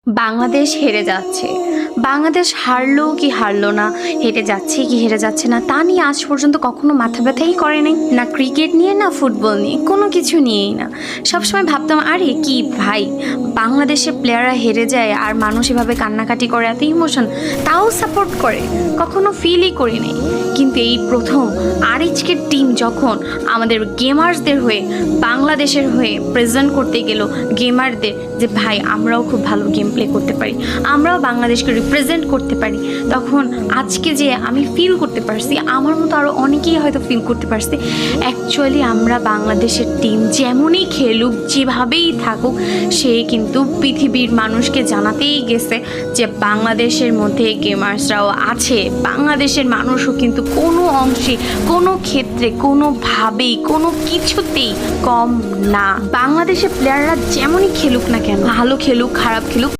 বাংলাদেশ হেরে যাচ্ছে। বাংলাদেশ হারলো কি হারলো না, হেরে যাচ্ছে কি হেরে যাচ্ছে না, তা নিয়ে আজ পর্যন্ত কখনো মাথা ব্যথাই করে নাই। না ক্রিকেট নিয়ে, না ফুটবল নিয়ে, কোনো কিছু নিয়েই না। সবসময় ভাবতাম আরে কি ভাই, বাংলাদেশের প্লেয়াররা হেরে যায় আর মানুষ এভাবে কান্নাকাটি করে, এত ইমোশন, তাও সাপোর্ট করে, কখনো ফিলই করি নাই। কিন্তু এই প্রথম আরএইচকের টিম যখন আমাদের গেমার্সদের হয়ে, বাংলাদেশের হয়ে প্রেজেন্ট করতে গেল গেমারদের, যে ভাই আমরাও খুব ভালো গেম প্লে করতে পারি, আমরাও বাংলাদেশকে রিপ্রেজেন্ট করতে পারি, তখন আজকে যে আমি ফিল করতে পারছি, আমার মতো আরও অনেকেই হয়তো ফিল করতে পারছি অ্যাকচুয়ালি আমরা বাংলাদেশের টিম যেমনই খেলুক, যেভাবেই থাকুক, সে কিন্তু পৃথিবীর মানুষকে জানাতেই গেছে যে বাংলাদেশের মধ্যে গেমার্সরাও আছে, বাংলাদেশের মানুষও কিন্তু কোনো অংশে, কোনো ক্ষেত্রে, কোনোভাবেই, কোনো কিছুতেই কম না। বাংলাদেশের প্লেয়াররা যেমনই খেলুক না কেন, ভালো খেলুক খারাপ খেলুক,